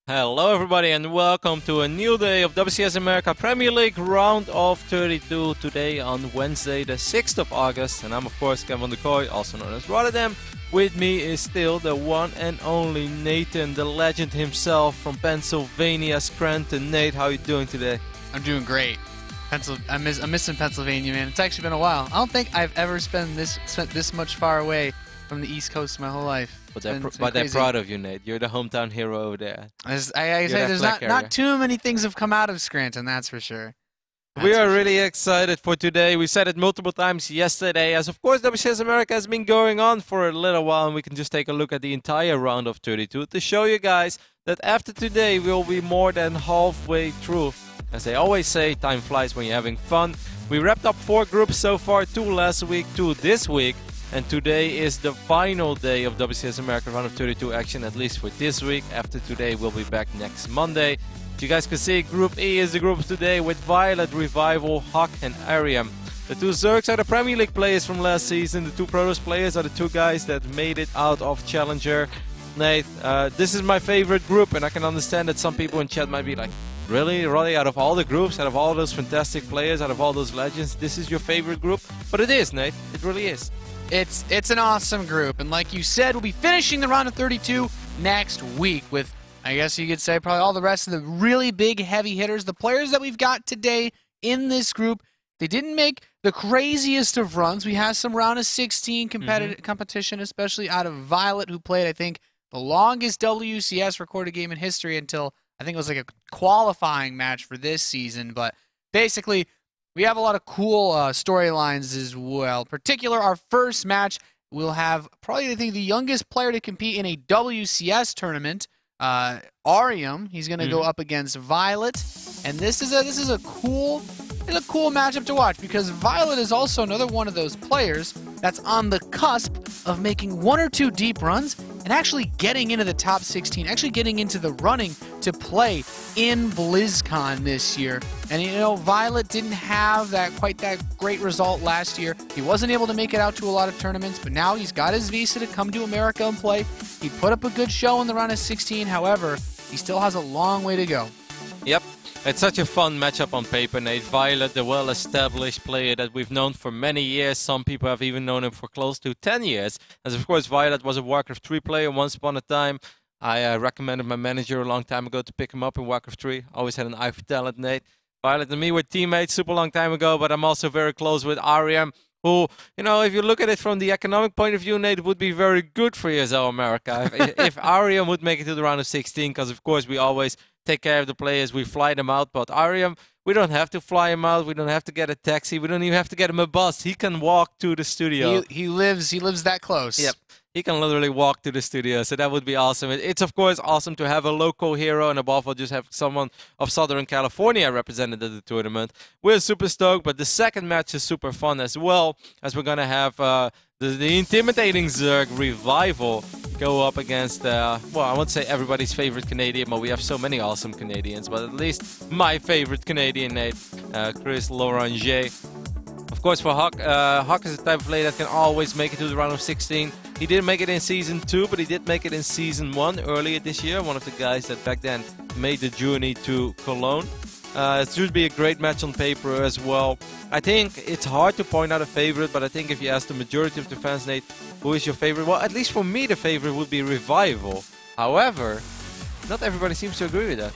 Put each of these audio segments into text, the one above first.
Hello everybody and welcome to a new day of WCS America Premier League round of 32 today on Wednesday the 6th of August, and I'm of course Kevin de Kooi, also known as Rotterdam. With me is still the one and only Nathan, the legend himself from Pennsylvania, Scranton. Nate, how are you doing today? I'm doing great. I'm missing Pennsylvania, man. It's actually been a while. I don't think I've ever spent this much far away from the East Coast my whole life. But they're proud of you, Nate. You're the hometown hero over there. I say there's not too many things have come out of Scranton, that's for sure. We are really excited for today. We said it multiple times yesterday, as of course WCS America has been going on for a little while, and we can just take a look at the entire round of 32 to show you guys that after today we'll be more than halfway through. As they always say, time flies when you're having fun. We wrapped up 4 groups so far, 2 last week, 2 this week. And today is the final day of WCS America Round of 32 action, at least for this week. After today, we'll be back next Monday. As you guys can see, Group E is the group of today with viOlet, Revival, Hawk, and Arium. The 2 Zergs are the Premier League players from last season. The 2 Protoss players are the 2 guys that made it out of Challenger. Nate, this is my favorite group, and I can understand that some people in chat might be like, really, out of all the groups, out of all those fantastic players, out of all those legends, this is your favorite group? But it is, Nate. It really is. It's an awesome group, and like you said, we'll be finishing the round of 32 next week with, I guess you could say, probably all the rest of the really big heavy hitters. The players that we've got today in this group, they didn't make the craziest of runs. We had some round of 16 competition, especially out of viOlet, who played, I think, the longest WCS recorded game in history until, I think it was like a qualifying match for this season. But basically, we have a lot of cool storylines as well. In particular, our first match, we'll have probably, I think, the youngest player to compete in a WCS tournament, Arium. He's going to go up against viOlet, and this is a cool matchup to watch because viOlet is also another one of those players that's on the cusp of making 1 or 2 deep runs and actually getting into the top 16, actually getting into the running to play in BlizzCon this year. And you know, viOlet didn't have quite that great result last year. He wasn't able to make it out to a lot of tournaments, but now he's got his visa to come to America and play. He put up a good show in the round of 16, however, he still has a long way to go. Yep. It's such a fun matchup on paper, Nate. viOlet, the well-established player that we've known for many years. Some people have even known him for close to 10 years. As of course, viOlet was a Warcraft 3 player once upon a time. I recommended my manager a long time ago to pick him up in Warcraft 3. Always had an eye for talent, Nate. viOlet and me were teammates super long time ago, but I'm also very close with Arium, who, you know, if you look at it from the economic point of view, Nate, would be very good for ESL America. if Arium would make it to the round of 16, because of course we always take care of the players, we fly them out, but Arium, we don't have to fly him out, we don't have to get a taxi, we don't even have to get him a bus. He can walk to the studio. He lives that close. Yep. He can literally walk to the studio, so that would be awesome. It's of course awesome to have a local hero, and above all just have someone of Southern California represented at the tournament. We're super stoked, but the second match is super fun as well, as we're going to have the intimidating Zerg Revival go up against, well, I won't say everybody's favorite Canadian, but we have so many awesome Canadians, but at least my favorite Canadian, Nate, Chris Loranger. Of course, for Hawk, Hawk is the type of player that can always make it to the round of 16. He didn't make it in Season 2, but he did make it in Season 1 earlier this year. One of the guys that back then made the journey to Cologne. It should be a great match on paper as well. I think it's hard to point out a favorite, but I think if you ask the majority of the fans, Nate, who is your favorite? Well, at least for me, the favorite would be Revival. However, not everybody seems to agree with that.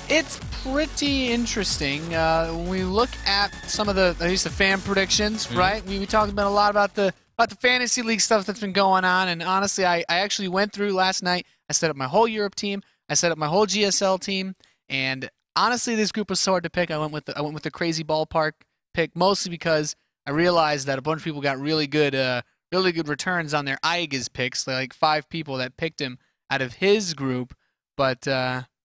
It's pretty interesting. When we look at some of at least the fan predictions, right? We talked about a lot about the fantasy league stuff that's been going on, and honestly, I actually went through last night. I set up my whole Europe team. I set up my whole GSL team, and honestly, this group was so hard to pick. I went with the crazy ballpark pick, mostly because I realized that a bunch of people got really good returns on their Aigas picks. Like 5 people that picked him out of his group, but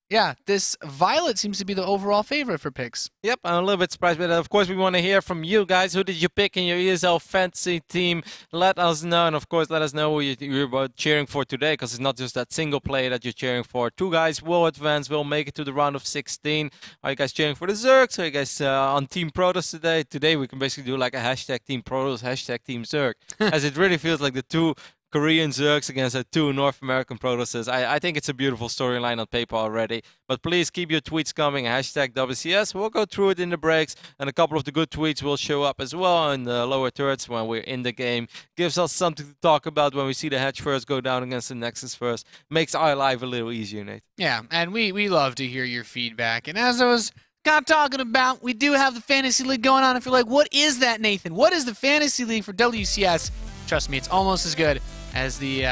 yeah, this viOlet seems to be the overall favorite for picks. Yep, I'm a little bit surprised by that. Of course, we want to hear from you guys. Who did you pick in your ESL fantasy team? Let us know, and of course, let us know who you're cheering for today, because it's not just that single player that you're cheering for. 2 guys will advance, will make it to the round of 16. Are you guys cheering for the Zergs? Are you guys on Team Protoss today? Today, we can basically do like a hashtag Team Protoss, hashtag Team Zerg, as it really feels like the 2 Korean Zergs against our 2 North American Protosses. I think it's a beautiful storyline on paper already. But please keep your tweets coming. Hashtag WCS. We'll go through it in the breaks. And a couple of the good tweets will show up as well in the lower turrets when we're in the game. Gives us something to talk about when we see the Hedge first go down against the Nexus first. Makes our life a little easier, Nate. Yeah, and we love to hear your feedback. And as I was kind of talking about, we do have the Fantasy League going on. If you're like, what is that, Nathan? What is the Fantasy League for WCS? Trust me, it's almost as good as the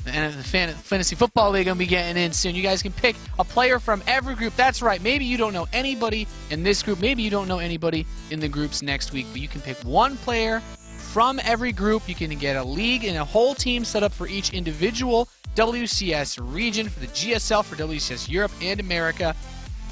Fantasy Football League I'm going to be getting in soon. You guys can pick a player from every group. That's right. Maybe you don't know anybody in this group. Maybe you don't know anybody in the groups next week. But you can pick one player from every group. You can get a league and a whole team set up for each individual WCS region, for the GSL, for WCS Europe and America.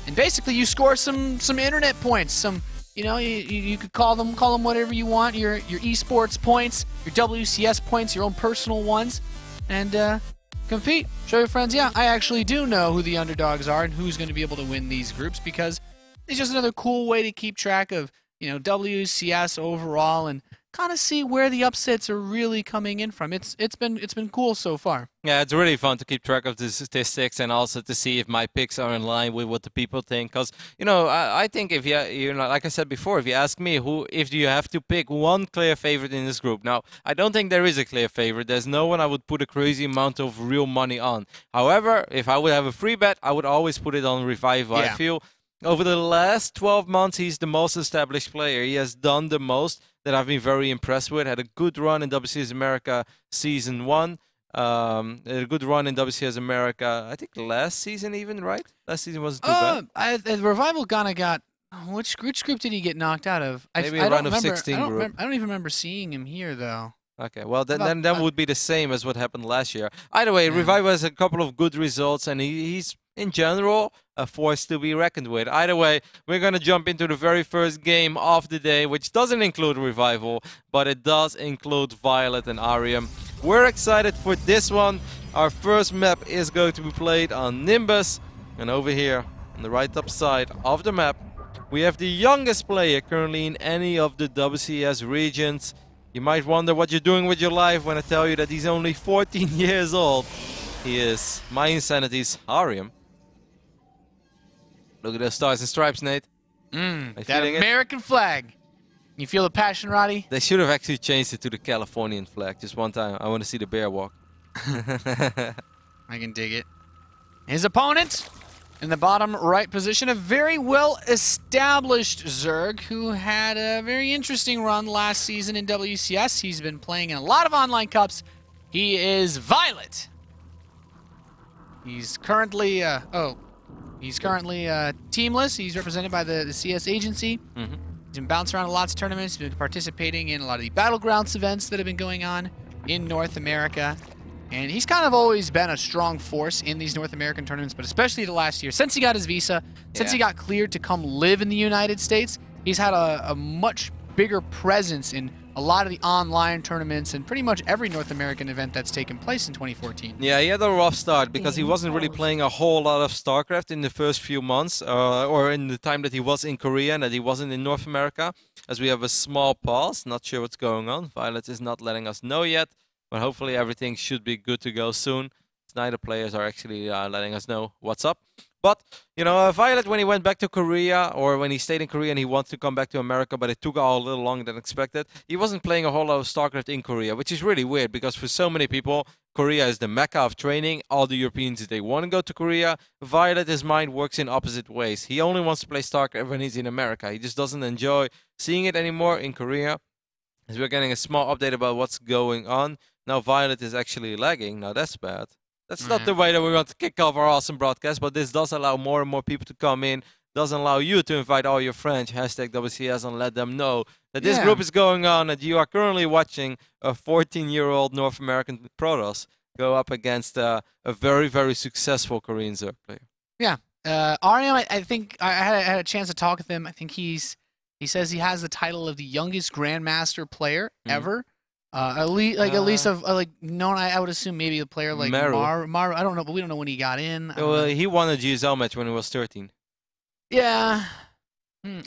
And basically, you score some internet points, some, you know, you could call them whatever you want, your esports points, your WCS points, your own personal ones, and compete. Show your friends, yeah, I actually do know who the underdogs are and who's going to be able to win these groups, because it's just another cool way to keep track of, you know, WCS overall and kind of see where the upsets are really coming in from. It's been cool so far. Yeah, it's really fun to keep track of the statistics and also to see if my picks are in line with what the people think. Because, you know, I think if you know, like I said before, if you ask me if you have to pick one clear favorite in this group, now I don't think there is a clear favorite. There's no one I would put a crazy amount of real money on. However, if I would have a free bet, I would always put it on Revival. Yeah. I feel over the last 12 months, he's the most established player. He has done the most that I've been very impressed with. Had a good run in WCS America Season 1. Had a good run in WCS America, I think last season even, right? Last season wasn't too bad. Revival kind of got... Which group did he get knocked out of? Maybe a round of 16 group. I don't even remember seeing him here, though. Okay, well, then would be the same as what happened last year. Either way, Revival has a couple of good results, and he's, in general, a force to be reckoned with. Either way, we're going to jump into the very first game of the day, which doesn't include Revival, but it does include viOlet and Arium. We're excited for this one. Our first map is going to be played on Nimbus, and over here, on the right top side of the map, we have the youngest player currently in any of the WCS regions. You might wonder what you're doing with your life when I tell you that he's only 14 years old. He is my insanity's Arium. Look at those stars and stripes, Nate. That American flag. You feel the passion, Roddy? They should have actually changed it to the Californian flag just one time. I want to see the bear walk. I can dig it. His opponent in the bottom right position, a very well-established Zerg who had a very interesting run last season in WCS. He's been playing in a lot of online cups. He is viOlet. He's currently teamless. He's represented by the CS agency. He's been bouncing around lots of tournaments. He's been participating in a lot of the Battlegrounds events that have been going on in North America. And he's kind of always been a strong force in these North American tournaments, but especially the last year. Since he got his visa, since he got cleared to come live in the United States, he's had a much bigger presence in a lot of the online tournaments and pretty much every North American event that's taken place in 2014. Yeah, he had a rough start because he wasn't really playing a whole lot of StarCraft in the first few months, or in the time that he was in Korea and that he wasn't in North America, as we have a small pause. Not sure what's going on. viOlet is not letting us know yet. But hopefully everything should be good to go soon. Neither players are actually letting us know what's up. But, you know, viOlet, when he went back to Korea, or when he stayed in Korea and he wanted to come back to America, but it took a little longer than expected, he wasn't playing a whole lot of StarCraft in Korea, which is really weird because for so many people, Korea is the mecca of training. All the Europeans, they want to go to Korea. viOlet, his mind works in opposite ways. He only wants to play StarCraft when he's in America. He just doesn't enjoy seeing it anymore in Korea. As we're getting a small update about what's going on. Now viOlet is actually lagging. Now that's bad. That's not the way that we want to kick off our awesome broadcast, but this does allow more and more people to come in. Does allow you to invite all your friends, hashtag WCS, and let them know that this group is going on, and you are currently watching a 14-year-old North American Protoss go up against a very, very successful Korean Zerg player. Yeah. Arium, I think I had a chance to talk with him. I think he says he has the title of the youngest Grandmaster player ever. At least of known. I would assume maybe a player like Maru. I don't know, but we don't know when he got in. Well, he won a GSL match when he was 13. Yeah.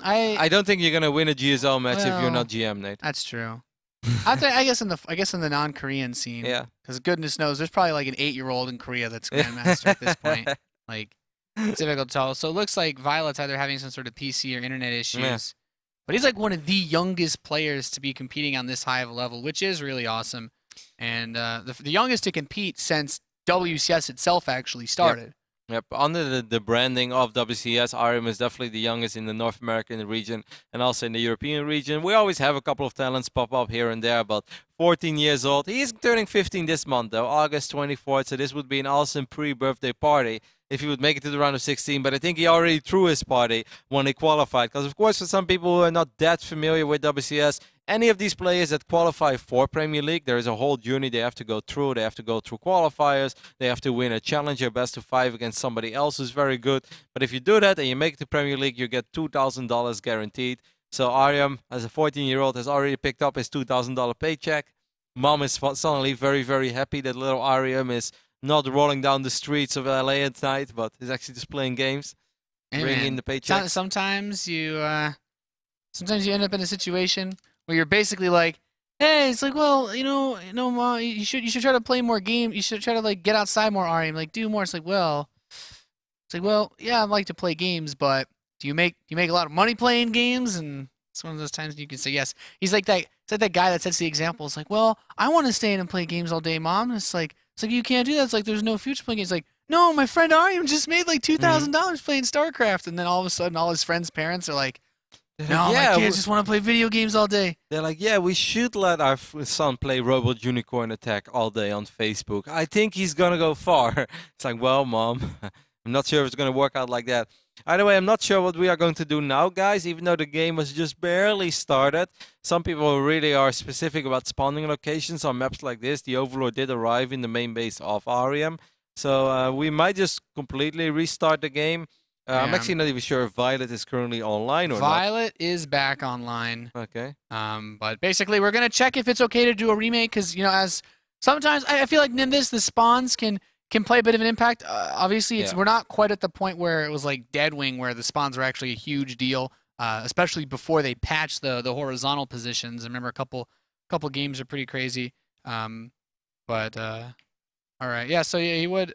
I don't think you're gonna win a GSL match if you're not GM, Nate. That's true. I guess in the non-Korean scene. Yeah. Because goodness knows, there's probably like an 8-year-old in Korea that's Grandmaster at this point. Like, it's difficult to tell. So it looks like Violet's either having some sort of PC or internet issues. Yeah. But he's like one of the youngest players to be competing on this high of a level, which is really awesome. And the youngest to compete since WCS itself actually started. Yep, under the branding of WCS, Arium is definitely the youngest in the North American region and also in the European region. We always have a couple of talents pop up here and there, but 14 years old. He's turning 15 this month, though, August 24th, so this would be an awesome pre-birthday party if he would make it to the round of 16, but I think he already threw his party when he qualified, because of course for some people who are not that familiar with WCS, any of these players that qualify for Premier League, there is a whole journey they have to go through. They have to go through qualifiers. They have to win a challenger best of 5 against somebody else who's very good. But if you do that and you make it to Premier League, you get $2,000 guaranteed. So Arium, as a 14-year-old, has already picked up his $2,000 paycheck. Mom is suddenly very, very happy that little Arium is not rolling down the streets of LA at night, but is actually just playing games, bringing in the paycheck. Sometimes you end up in a situation where you're basically like, hey, it's like, well, Mom, you should try to play more games. You should try to like get outside more, Arium, like do more. It's like, well, yeah, I like to play games, but do you make a lot of money playing games? And it's one of those times you can say yes. He's like that. It's like that guy that sets the example. It's like, well, I want to stay in and play games all day, Mom. And it's like you can't do that. It's like there's no future playing games. It's like, no, my friend Arium just made like $2,000 playing StarCraft, and then all of a sudden, all his friends' parents are like, no, yeah, my kids just want to play video games all day. They're like, yeah, we should let our son play Robot Unicorn Attack all day on Facebook. I think he's going to go far. It's like, well, Mom, I'm not sure if it's going to work out like that. Either way, I'm not sure what we are going to do now, guys, even though the game was just barely started. Some people really are specific about spawning locations on maps like this. The Overlord did arrive in the main base of Arium. So we might just completely restart the game. I'm actually not even sure if ViOlet is currently online or not. ViOlet is back online. Okay. But basically, we're going to check if it's okay to do a remake, because, as sometimes I feel like Nimbus, the spawns can play a bit of an impact. Obviously, we're not quite at the point where it was like Deadwing, where the spawns were actually a huge deal, especially before they patched the horizontal positions. I remember a couple games are pretty crazy. But all right, yeah. So yeah, he would.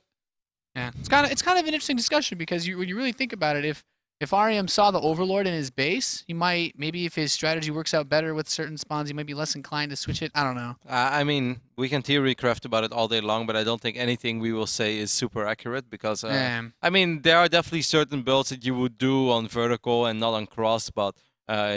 Yeah, it's kind of an interesting discussion, because when you really think about it, if Arium saw the Overlord in his base, he might, maybe if his strategy works out better with certain spawns, he might be less inclined to switch it. I don't know. I mean, we can theory craft about it all day long, but I don't think anything we will say is super accurate, because, I mean, there are definitely certain builds that you would do on vertical and not on cross, but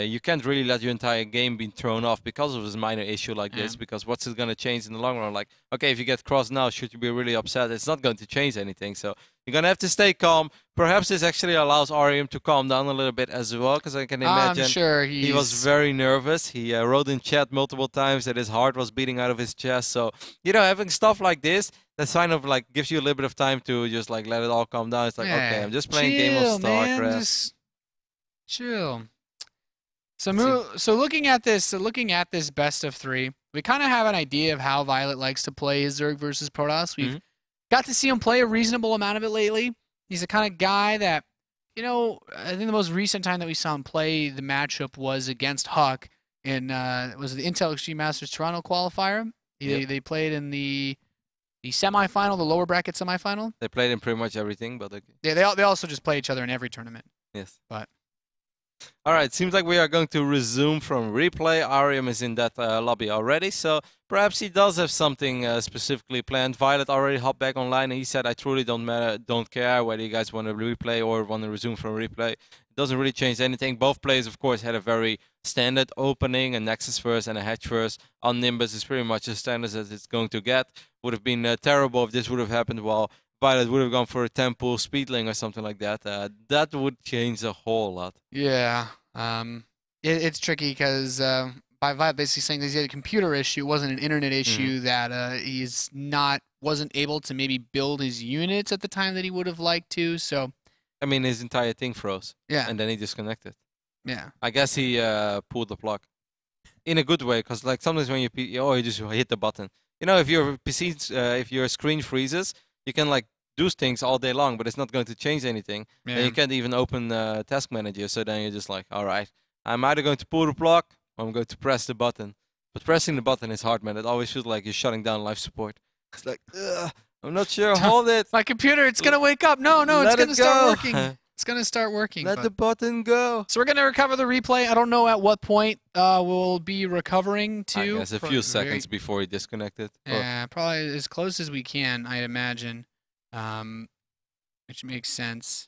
you can't really let your entire game be thrown off because of this minor issue like this, because what's it going to change in the long run? Like, okay, if you get cross now, should you be really upset? It's not going to change anything, so you're going to have to stay calm. Perhaps this actually allows Arium to calm down a little bit as well, because I can imagine I'm sure he was very nervous. He wrote in chat multiple times that his heart was beating out of his chest, so, having stuff like this, that kind of like gives you a little bit of time to just like let it all calm down. It's like, okay, I'm just playing a game of StarCraft. Man, just chill. So looking at this best of 3, we kind of have an idea of how ViOlet likes to play his Zerg versus Protoss. We've got to see him play a reasonable amount of it lately. He's the kind of guy that, I think the most recent time that we saw him play the matchup was against Huck in was the Intel Extreme Masters Toronto qualifier. They played in the semifinal, the lower bracket semifinal. They played in pretty much everything, but yeah, they also just play each other in every tournament. Yes, but. All right, seems like we are going to resume from replay. Arium is in that lobby already, so perhaps he does have something specifically planned. ViOlet already hopped back online, and he said, I truly don't care whether you guys want to replay or want to resume from replay. It doesn't really change anything. Both players, of course, had a very standard opening, a Nexus first and a Hedge first. On Nimbus is pretty much as standard as it's going to get. Would have been terrible if this would have happened while ViOlet would have gone for a temple speedling or something like that. That would change a whole lot. Yeah, it's tricky, because by ViOlet basically saying that he had a computer issue, it wasn't an internet issue, that he's wasn't able to maybe build his units at the time that he would have liked to. So, I mean, his entire thing froze. Yeah, and then he disconnected. Yeah, I guess he pulled the plug in a good way, because like sometimes when you just hit the button. If your PC, if your screen freezes, you can like do things all day long, but it's not going to change anything. Yeah. And you can't even open Task Manager, so then you're just like, all right, I'm either going to pull the plug or I'm going to press the button. But pressing the button is hard, man. It always feels like you're shutting down life support. It's like, ugh, I'm not sure. Hold it. My computer, it's going to wake up. No, it's going to start working. It's going to start working. Let the button go. So we're going to recover the replay. I don't know at what point we'll be recovering to. I guess a few seconds before he disconnected. Yeah, probably as close as we can, I imagine. Which makes sense.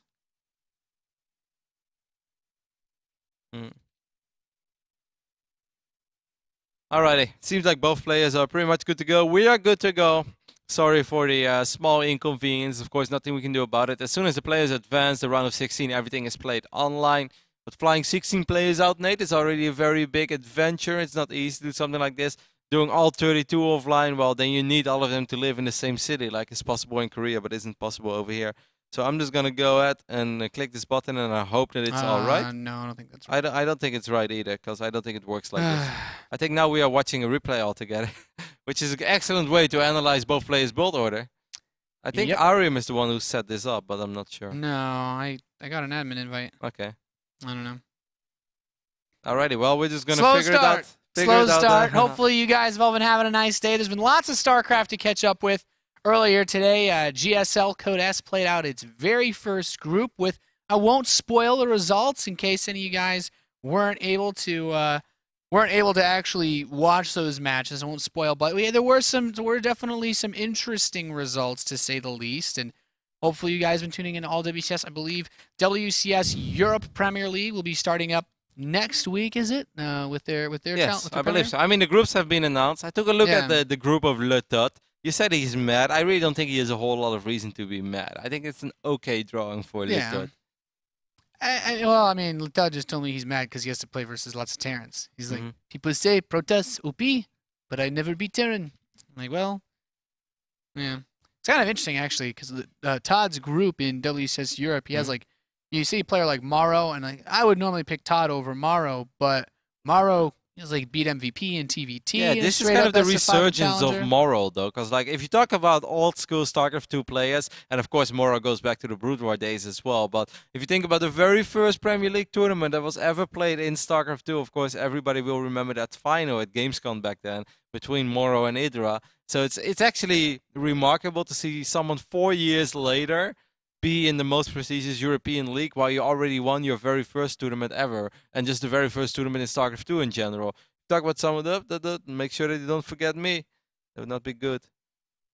Alrighty. Seems like both players are pretty much good to go. We are good to go. Sorry for the small inconvenience. Of course, nothing we can do about it. As soon as the players advance the round of 16, everything is played online. But flying 16 players out, Nate, is already a very big adventure. It's not easy to do something like this. Doing all 32 offline, well, then you need all of them to live in the same city, like it's possible in Korea, but isn't possible over here. So I'm just going to go ahead and click this button, and I hope that it's all right. No, I don't think that's right. I don't think it's right either, because I don't think it works like this. I think now we are watching a replay altogether, which is an excellent way to analyze both players' build order. I think Arium is the one who set this up, but I'm not sure. No, I got an admin invite. Okay. I don't know. Alrighty, well, we're just going to figure it out. Slow start. Hopefully you guys have all been having a nice day. There's been lots of StarCraft to catch up with. Earlier today, GSL Code S played out its very first group with, I won't spoil the results in case any of you guys weren't able to actually watch those matches. I won't spoil, but there were definitely some interesting results, to say the least, and hopefully you guys have been tuning in to all WCS. I believe WCS Europe Premier League will be starting up next week, is it? With their yes, I believe so. I mean, the groups have been announced. I took a look at the group of Ro32. You said he's mad. I really don't think he has a whole lot of reason to be mad. I think it's an okay drawing for Ro32. Well, I mean, Ro32 just told me he's mad because he has to play versus lots of Terrans. He's like, people say Protoss OP, but I never beat Terran. I'm like, well, yeah. It's kind of interesting, actually, because Todd's group in WCS Europe, he has, like, you see a player like Maro, and like I would normally pick Todd over Maro, but Maro is like beat MVP and TVT. Yeah, this is kind of the resurgence of Moro, though, because like if you talk about old school StarCraft 2 players, and of course Moro goes back to the Brood War days as well, but if you think about the very first Premier League tournament that was ever played in StarCraft 2, of course everybody will remember that final at Gamescom back then between Moro and Idra. So it's actually remarkable to see someone 4 years later be in the most prestigious European league while you already won your very first tournament ever, and just the very first tournament in StarCraft 2 in general. Talk about some of them, make sure that you don't forget me. That would not be good.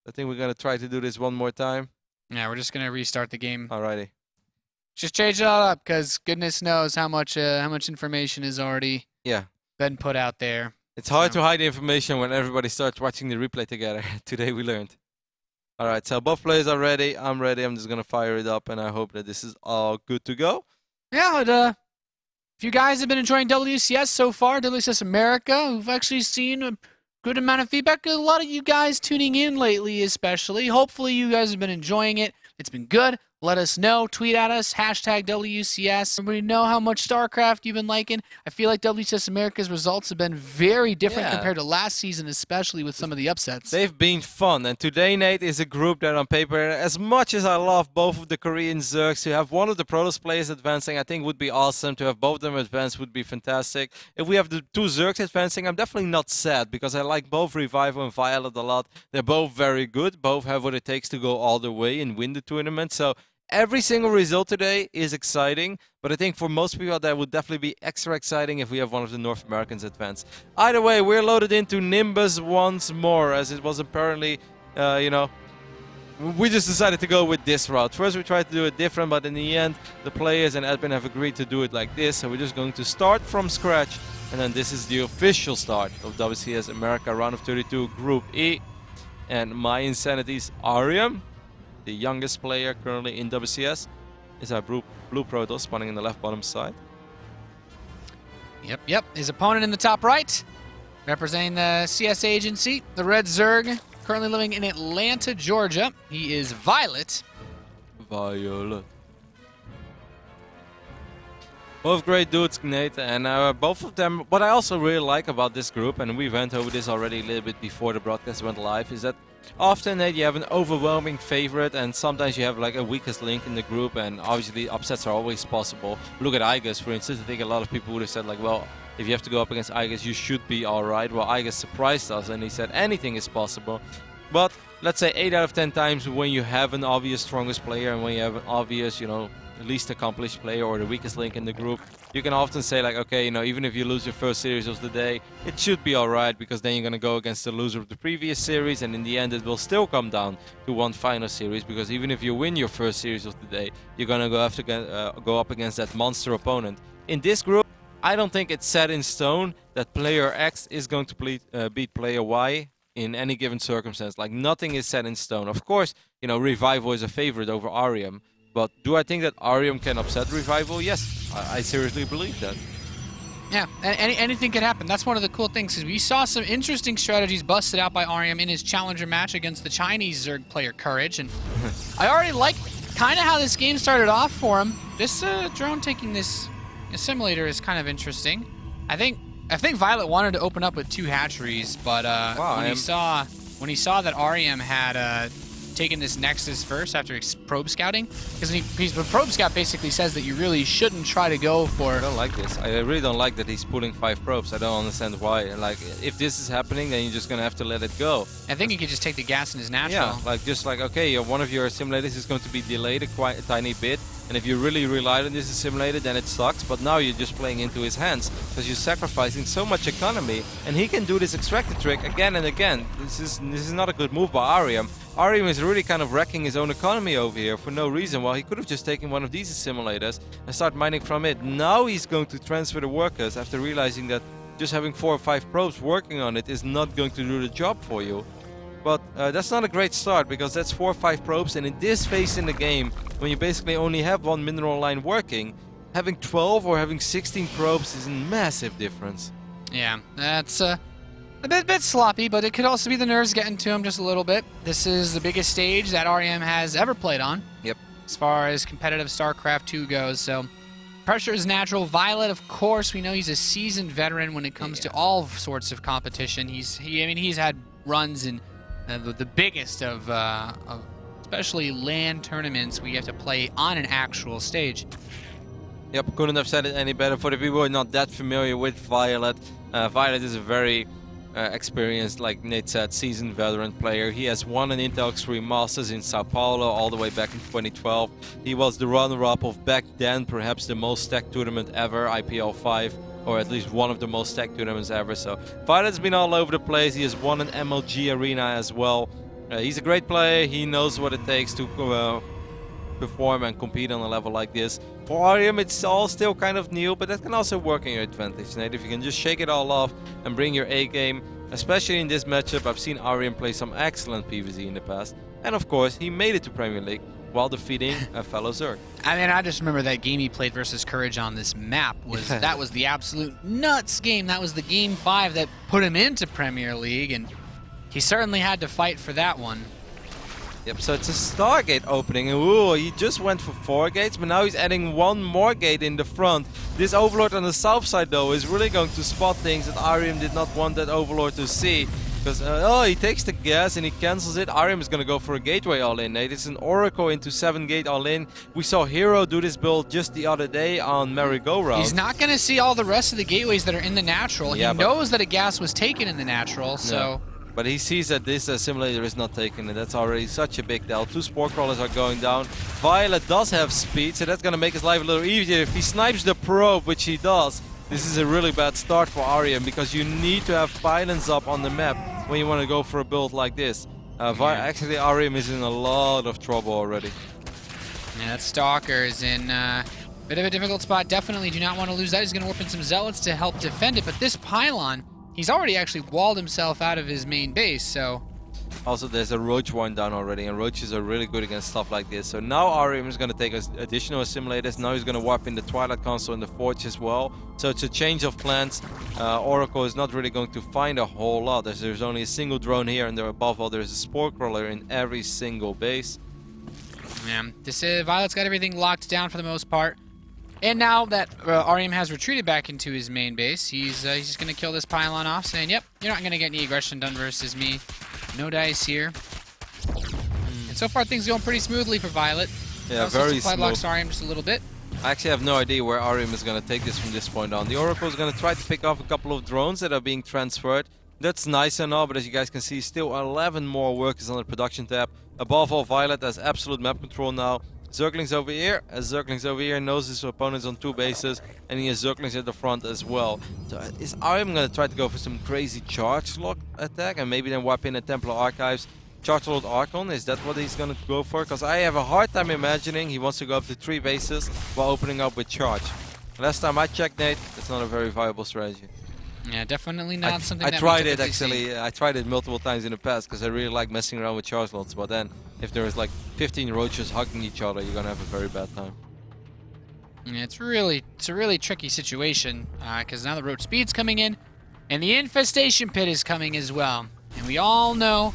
I think we're going to try to do this one more time. Yeah, we're just going to restart the game. Alrighty. Just change it all up, because goodness knows how much information is already been put out there. It's hard to hide the information when everybody starts watching the replay together. Today we learned. Alright, so both players are ready. I'm ready. I'm just going to fire it up, and I hope that this is all good to go. Yeah, but, if you guys have been enjoying WCS so far, WCS America, we've actually seen a good amount of feedback. A lot of you guys tuning in lately, especially. Hopefully you guys have been enjoying it. It's been good. Let us know. Tweet at us. Hashtag WCS. Everybody know how much StarCraft you've been liking. I feel like WCS America's results have been very different compared to last season, especially with some of the upsets. They've been fun. And today, Nate, is a group that on paper, as much as I love both of the Korean Zergs, to have one of the Protoss players advancing, I think would be awesome. To have both of them advance would be fantastic. If we have the two Zergs advancing, I'm definitely not sad, because I like both Revival and viOlet a lot. They're both very good. Both have what it takes to go all the way and win the tournament. So every single result today is exciting, but I think for most people that would definitely be extra exciting if we have one of the North Americans advance. Either way, we're loaded into Nimbus once more, as it was apparently, you know, we just decided to go with this route. First we tried to do it different, but in the end, the players and admin have agreed to do it like this, so we're just going to start from scratch, and then this is the official start of WCS America Round of 32 Group E, and my insanity's Arium, the youngest player currently in WCS, is our blue Protoss spawning in the left bottom side. Yep. His opponent in the top right, representing the CS agency, the Red Zerg, currently living in Atlanta, Georgia. He is viOlet. Both great dudes, Nate, and both of them, what I also really like about this group, and we went over this already a little bit before the broadcast went live, is that often you have an overwhelming favorite, and sometimes you have like a weakest link in the group, and obviously upsets are always possible. Look at Igus, for instance. I think a lot of people would have said like, well, if you have to go up against Aigis, you should be alright. Well, Aigis surprised us and he said anything is possible. But let's say 8 out of 10 times when you have an obvious strongest player and when you have an obvious, you know, least accomplished player or the weakest link in the group, you can often say like, okay, you know, even if you lose your first series of the day, it should be alright, because then you're going to go against the loser of the previous series, and in the end it will still come down to one final series, because even if you win your first series of the day, you're going to go up against that monster opponent. In this group, I don't think it's set in stone that player X is going to beat player Y in any given circumstance. Like, nothing is set in stone. Of course, you know, Revival is a favorite over Arium, but do I think that Arium can upset Revival? Yes, I seriously believe that. Yeah, anything could happen. That's one of the cool things, is we saw some interesting strategies busted out by Arium in his challenger match against the Chinese Zerg player Courage, and I already like kind of how this game started off for him. This drone taking this assimilator is kind of interesting. I think viOlet wanted to open up with 2 hatcheries, but wow, when he saw that Arium had taken this Nexus first after probe scouting, because the probe scout basically says that you really shouldn't try to go for. I don't like this. I really don't like that he's pulling 5 probes. I don't understand why. Like, if this is happening, then you're just gonna have to let it go. I think he could just take the gas in his natural. Yeah, like just like, okay, one of your simulators is going to be delayed a tiny bit, and if you really rely on this assimilator, then it sucks. But now you're just playing into his hands because you're sacrificing so much economy, and he can do this extractor trick again and again. This is not a good move by Arium. Arium is really kind of wrecking his own economy over here for no reason. Well, he could have just taken one of these assimilators and start mining from it. Now he's going to transfer the workers after realizing that just having 4 or 5 probes working on it is not going to do the job for you. But that's not a great start, because that's 4 or 5 probes, and in this phase in the game, when you basically only have 1 mineral line working, having 12 or having 16 probes is a massive difference. Yeah, that's a bit sloppy, but it could also be the nerves getting to him just a little bit. This is the biggest stage that Arium has ever played on. Yep. As far as competitive StarCraft 2 goes, so pressure is natural. viOlet, of course, we know he's a seasoned veteran when it comes to all sorts of competition. He's had runs in the biggest of especially LAN tournaments where you have to play on an actual stage. Yep, couldn't have said it any better. For the people who are not that familiar with viOlet, viOlet is a very experienced, like Nate said, seasoned veteran player. He has won an Intel Extreme Masters in Sao Paulo all the way back in 2012. He was the runner-up of, back then, perhaps the most stacked tournament ever, IPL 5, or at least one of the most stacked tournaments ever. So viOlet's been all over the place. He has won an MLG arena as well. He's a great player. He knows what it takes to perform and compete on a level like this. For Arium, it's all still kind of new, but that can also work in your advantage, Nate. If you can just shake it all off and bring your A game, especially in this matchup. I've seen Arium play some excellent PvZ in the past, and of course he made it to Premier League while defeating a fellow Zerg. I mean, I just remember that game he played versus Courage on this map. That was the absolute nuts game. That was the game 5 that put him into Premier League, and he certainly had to fight for that one. Yep, so it's a Stargate opening. Ooh, he just went for 4 gates, but now he's adding 1 more gate in the front. This Overlord on the south side, though, is really going to spot things that Arium did not want that Overlord to see. Because, oh, he takes the gas and he cancels it. Arium is going to go for a gateway all-in, Nate. It's an Oracle into 7 gate all-in. We saw Hero do this build just the other day on Merry-Go-Round. He's not going to see all the rest of the gateways that are in the natural. Yeah, he knows that a gas was taken in the natural, so... Yeah. But he sees that this simulator is not taken, and that's already such a big deal. 2 Spore Crawlers are going down. viOlet does have speed, so that's going to make his life a little easier. If he snipes the probe, which he does, this is a really bad start for Arium, because you need to have pylons up on the map when you want to go for a build like this. Actually, Arium is in a lot of trouble already. Yeah, that Stalker is in a bit of a difficult spot. Definitely do not want to lose that. He's going to warp in some Zealots to help defend it, but this pylon... He's already actually walled himself out of his main base, so... Also, there's a Roach one down already, and Roaches are really good against stuff like this. So now Arium is going to take additional assimilators. Now he's going to warp in the Twilight Console and the Forge as well. So it's a change of plans. Oracle is not really going to find a whole lot. There's only a single drone here, and above all, there's a Spore Crawler in every single base. Yeah, this viOlet's got everything locked down for the most part. And now that Arium has retreated back into his main base, he's just going to kill this pylon off, saying, yep, you're not going to get any aggression done versus me. No dice here. And so far, things are going pretty smoothly for viOlet. Yeah, very smooth. Blocks Arium just a little bit. I actually have no idea where Arium is going to take this from this point on. The Oracle is going to try to pick off a couple of drones that are being transferred. That's nice and all, but as you guys can see, still 11 more workers on the production tab. Above all, viOlet has absolute map control now. Zerglings over here, as Zerglings over here knows his opponents on 2 bases, and he has Zerglings at the front as well. So is Arium going to try to go for some crazy charge lock attack and maybe then wipe in a Templar Archives? Charge Lord Archon, is that what he's going to go for? Because I have a hard time imagining he wants to go up to 3 bases while opening up with charge. Last time I checked, Nate, it's not a very viable strategy. Yeah, definitely not something that I tried it actually. I tried it multiple times in the past because I really like messing around with charge lots. But then, if there is like 15 roaches hugging each other, you're gonna have a very bad time. Yeah, it's a really tricky situation because now the roach speed's coming in, and the infestation pit is coming as well. And we all know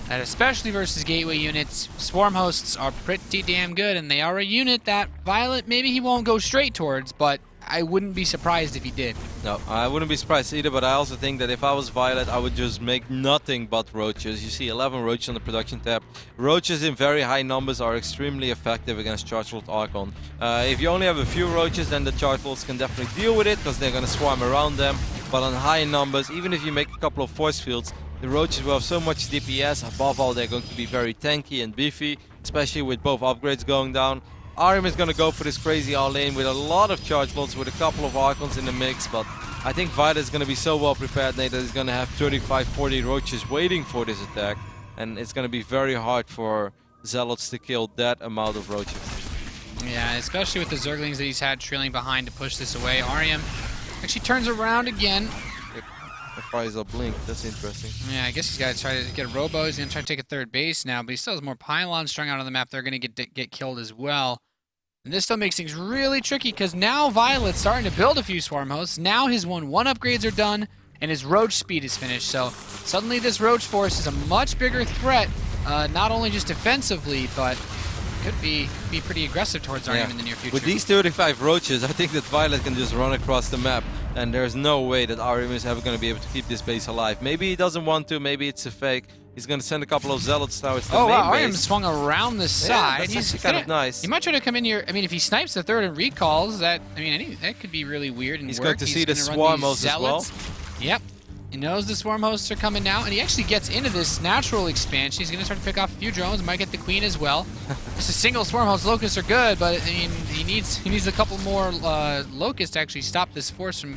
that especially versus gateway units, swarm hosts are pretty damn good, and they are a unit that viOlet maybe he won't go straight towards, but I wouldn't be surprised if he did. No, I wouldn't be surprised either, but I also think that if I was viOlet, I would just make nothing but roaches. You see 11 roaches on the production tab. Roaches in very high numbers are extremely effective against Charge Lord Archon. If you only have a few roaches, then the Charge Lords can definitely deal with it because they're going to swarm around them. But on high numbers, even if you make a couple of force fields, the roaches will have so much DPS. Above all, they're going to be very tanky and beefy, especially with both upgrades going down. Arium is going to go for this crazy all-in with a lot of charge lots with a couple of Archons in the mix, but I think viOlet is going to be so well prepared, Nate, that he's going to have 35-40 roaches waiting for this attack, and it's going to be very hard for Zealots to kill that amount of roaches. Yeah, especially with the Zerglings that he's had trailing behind to push this away. Arium actually turns around again. Fires a blink, that's interesting. Yeah, I guess he's got to try to get a robo. He's going to try to take a third base now, but he still has more pylons strung out on the map. They're going to get killed as well. And this still makes things really tricky because now viOlet's starting to build a few swarm hosts. Now his 1-1 upgrades are done and his roach speed is finished. So suddenly this roach force is a much bigger threat, not only just defensively, but could be pretty aggressive towards Arium in the near future. With these 35 roaches, I think that viOlet can just run across the map, and there's no way that Arium is ever going to be able to keep this base alive. Maybe he doesn't want to, maybe it's a fake. He's going to send a couple of Zealots now. It's the main wow, base. Arium swung around the side. That's kind of nice. He might try to come in here. I mean, if he snipes the third and recalls, that could be really weird and He's work. going to see the swarm hosts as well. Yep. He knows the swarm hosts are coming now, and he actually gets into this natural expansion. He's going to start to pick off a few drones. Might get the queen as well. Just a single swarm host locusts are good, but I mean, he needs a couple more locusts to actually stop this force from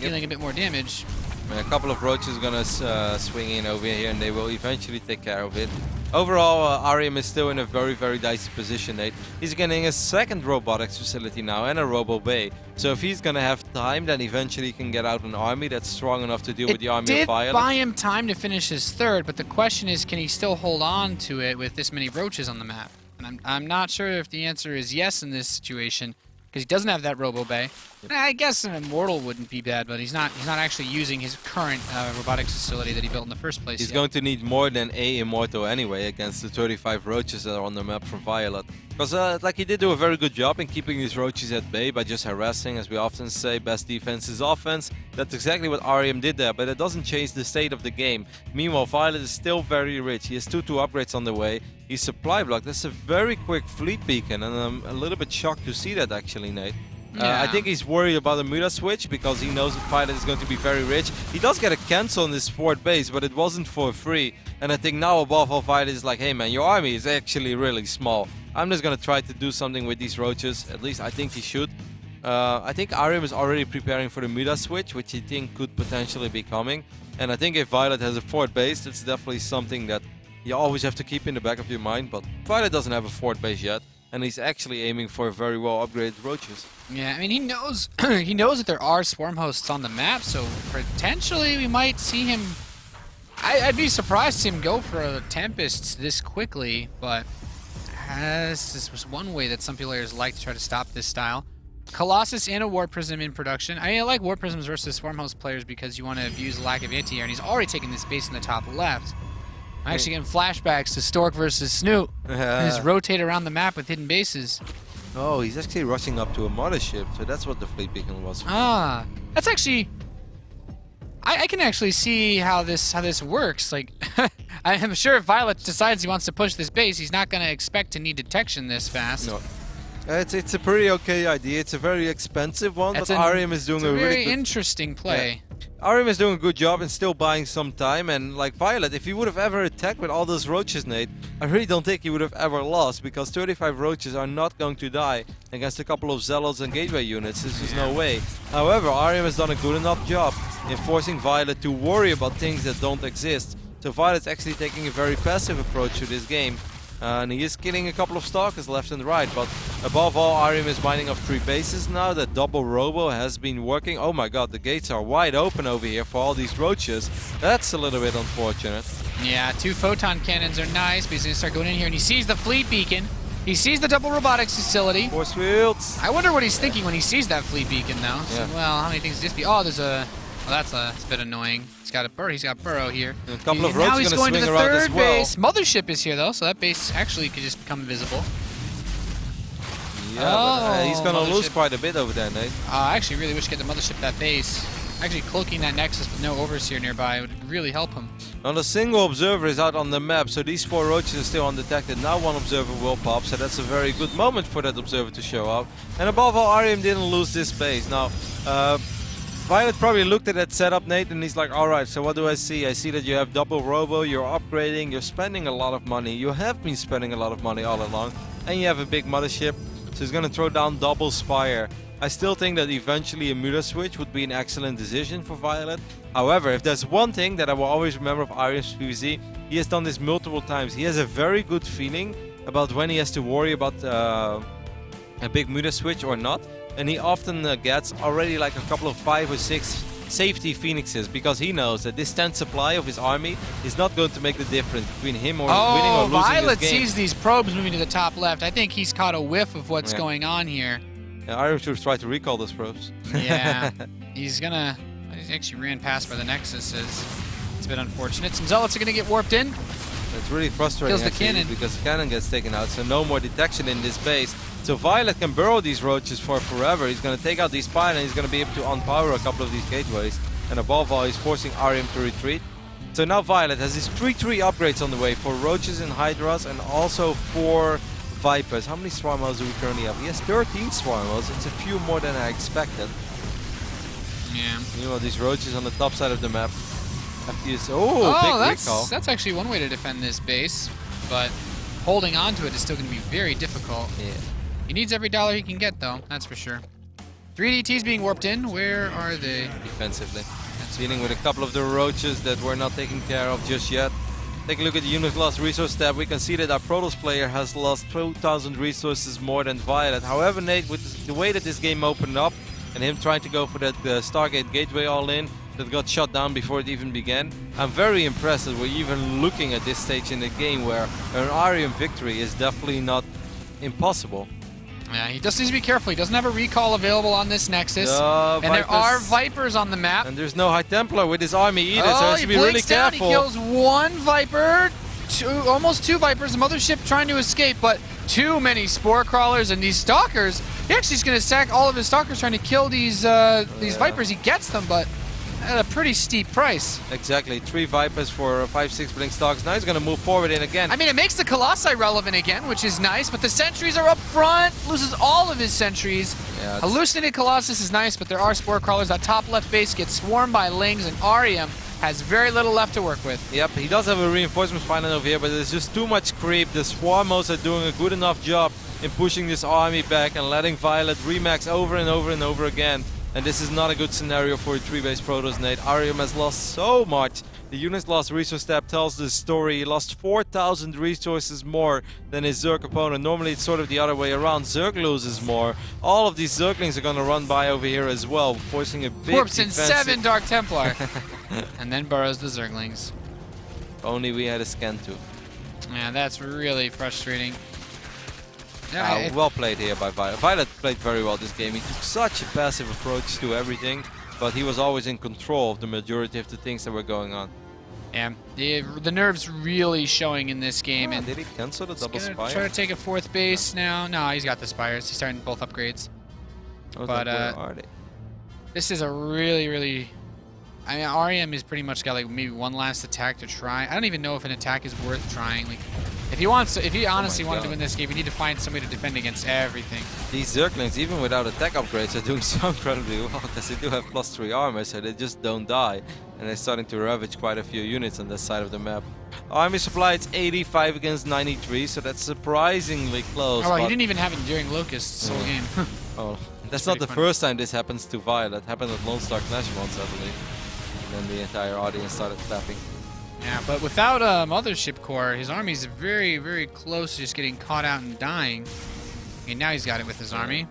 dealing a bit more damage. A couple of roaches are going to swing in over here, and they will eventually take care of it. Overall, Arium is still in a very, very dicey position, Nate. He's getting a second robotics facility now and a robo bay. So if he's going to have time, then eventually he can get out an army that's strong enough to deal with the army of viOlet. It did buy him time to finish his third, but the question is, can he still hold on to it with this many roaches on the map? And I'm not sure if the answer is yes in this situation, because he doesn't have that robo bay. Yep. I guess an immortal wouldn't be bad, but he's not actually using his current robotics facility that he built in the first place. He's going to need more than a immortal anyway against the 35 roaches that are on the map from viOlet. Because like he did do a very good job in keeping these roaches at bay by just harassing, as we often say, best defense is offense. That's exactly what Arium did there, but it doesn't change the state of the game. Meanwhile, viOlet is still very rich. He has 2 upgrades on the way. He's supply blocked. That's a very quick fleet beacon, and I'm a little bit shocked to see that actually, Nate. I think he's worried about a Muda switch because he knows that viOlet is going to be very rich. He does get a cancel on his 4th base, but it wasn't for free. And I think now above all, viOlet is like, hey man, your army is actually really small. I'm just going to try to do something with these roaches. At least I think he should. I think Arium is already preparing for the Muda switch, which he think could potentially be coming. And I think if viOlet has a 4th base, that's definitely something that you always have to keep in the back of your mind. But viOlet doesn't have a 4th base yet, and he's actually aiming for very well upgraded roaches. Yeah, I mean, he knows he knows that there are swarm hosts on the map, so potentially we might see him. I'd be surprised to see him go for a Tempest this quickly, but this was one way that some players like to try to stop this style. Colossus and a Warp Prism in production. I like Warp Prisms versus swarm host players because you want to abuse the lack of anti-air, and he's already taken this base in the top left. I'm actually getting flashbacks to Stork versus Snoot. Just rotate around the map with hidden bases. Oh, he's actually rushing up to a mothership, so that's what the fleet beacon was for. Ah, that's actually... I can actually see how this works. Like, I'm sure if viOlet decides he wants to push this base, he's not going to expect to need detection this fast. No. It's a pretty okay idea. It's a very expensive one, but Arium is doing a really very good... interesting play. Yeah. Arium is doing a good job and still buying some time. And like viOlet, if he would have ever attacked with all those roaches, Nate, I really don't think he would have ever lost, because 35 roaches are not going to die against a couple of zealots and gateway units. There's just no way. However, Arium has done a good enough job in forcing viOlet to worry about things that don't exist. So viOlet's actually taking a very passive approach to this game. And he is killing a couple of stalkers left and right, but above all, Arium is mining up 3 bases now. That double robo has been working. Oh my god, the gates are wide open over here for all these roaches. That's a little bit unfortunate. Yeah, 2 photon cannons are nice, but he's going to start going in here, and he sees the fleet beacon. He sees the double robotics facility. Force fields. I wonder what he's thinking when he sees that fleet beacon, though. So, Yeah. well, how many things just be? Oh, there's a... Well, that's a bit annoying. He's got a burrow. He's got burrow here. A couple of now roaches he's going to the swing around as third well. base. Mothership is here though, so that base actually could just become invisible. Yeah, but, he's gonna lose Mothership. quite a bit over there, Nate. I actually really wish to get the Mothership that base. Actually, cloaking that Nexus with no overseer nearby would really help him. Not a single observer is out on the map, so these 4 roaches are still undetected. Now 1 observer will pop, so that's a very good moment for that observer to show up. And above all, Arium didn't lose this base. Now, viOlet probably looked at that setup, Nate, and he's like, alright, so what do I see? I see that you have double robo, you're upgrading, you're spending a lot of money. You have been spending a lot of money all along, and you have a big mothership, so he's gonna throw down double Spire. I still think that eventually a Muta switch would be an excellent decision for viOlet. However, if there's one thing that I will always remember of Arium's PvZ, he has done this multiple times. He has a very good feeling about when he has to worry about a big Muta switch or not. And he often gets already like a couple of 5 or 6 safety phoenixes, because he knows that this 10 supply of his army is not going to make the difference between him or winning or losing viOlet this game. sees these probes moving to the top left. I think he's caught a whiff of what's going on here. Yeah, Arium should have tried to recall those probes. Yeah, he's gonna... He actually ran past where the Nexus is. It's a bit unfortunate. Some zealots are gonna get warped in. It's really frustrating Kills the actually, cannon. because the cannon gets taken out, so no more detection in this base. So viOlet can burrow these roaches for forever. He's going to take out these spine, and he's going to be able to unpower a couple of these gateways. And above all, he's forcing Arium to retreat. So now viOlet has his 3-3 upgrades on the way for roaches and hydras, and also 4 vipers. How many swarm modes do we currently have? He has 13 swarm modes. It's a few more than I expected. Yeah. You know, these roaches on the top side of the map. Big recall. That's actually one way to defend this base, but holding on to it is still going to be very difficult. Yeah. He needs every dollar he can get, though. That's for sure. 3 DTs being warped in. Where are they? Defensively. Dealing with a couple of the roaches that we're not taken care of just yet. Take a look at the unit lost resource tab. We can see that our Protoss player has lost 2,000 resources more than viOlet. However, Nate, with the way that this game opened up and him trying to go for that Stargate Gateway all-in that got shut down before it even began, I'm very impressed that we're even looking at this stage in the game where an Arium victory is definitely not impossible. Yeah, he just needs to be careful. He doesn't have a recall available on this Nexus. And there are Vipers on the map. And there's no High Templar with his army either, so he has to be really careful. He kills 1 Viper, almost 2 Vipers, the Mothership trying to escape, but too many Spore Crawlers and these Stalkers. He actually is going to sack all of his Stalkers trying to kill these Vipers. He gets them, but at a pretty steep price. Exactly, 3 Vipers for 5-6 Blink Stalkers. Now he's going to move forward in again. I mean, it makes the Colossi relevant again, which is nice, but the sentries are up front. Loses all of his sentries. Yeah, Hallucinated Colossus is nice, but there are Spore Crawlers. That top left base gets swarmed by Lings, and Arium has very little left to work with. Yep, he does have a reinforcement final over here, but there's just too much creep. The Swarmos are doing a good enough job in pushing this army back and letting viOlet remax over and over and over again. And this is not a good scenario for a 3-base Protoss, Nate. Arium has lost so much. The unit's lost resource tab tells the story. He lost 4,000 resources more than his Zerg opponent. Normally it's sort of the other way around. Zerg loses more. All of these Zerglings are going to run by over here as well, forcing a big Warps in 7 Dark Templar. And then burrows the Zerglings. If only we had a scan too. Yeah, that's really frustrating. Well played here by viOlet. viOlet played very well this game. He took such a passive approach to everything, but he was always in control of the majority of the things that were going on. Yeah, the nerves really showing in this game. And did he cancel the double Spire? Try to take a 4th base now. No, he's got the Spires. He's starting both upgrades. But where are they? This is a really... I mean, Arium has pretty much got like maybe one last attack to try. I don't even know if an attack is worth trying. Like, If he honestly wanted to win this game, we need to find somebody to defend against everything. These Zerglings, even without attack upgrades, are doing so incredibly well because they do have +3 armor, so they just don't die. And they're starting to ravage quite a few units on this side of the map. Army supply, it's 85 against 93, so that's surprisingly close. Oh, well, he didn't even have Enduring Locusts this whole game. Oh, that's not the first time this happens to viOlet. It happened at Lone Star Clash once, I believe. And then the entire audience started clapping. Yeah, but without Mothership Core, his army's very, very close to just getting caught out and dying. And now he's got it with his army.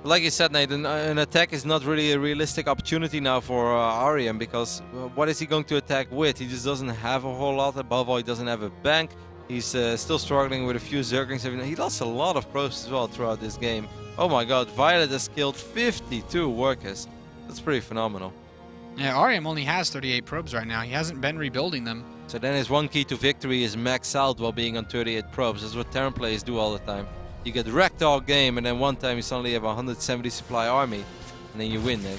Like you said, Nathan, an attack is not really a realistic opportunity now for Arium because what is he going to attack with? He just doesn't have a whole lot. Above all, he doesn't have a bank. He's still struggling with a few Zerglings. He lost a lot of probes as well throughout this game. Oh my god, viOlet has killed 52 workers. That's pretty phenomenal. Yeah, Arium only has 38 probes right now. He hasn't been rebuilding them. So then his one key to victory is max out while being on 38 probes. That's what Terran players do all the time. You get wrecked all game, and then one time you suddenly have a 170 supply army, and then you win, Nate.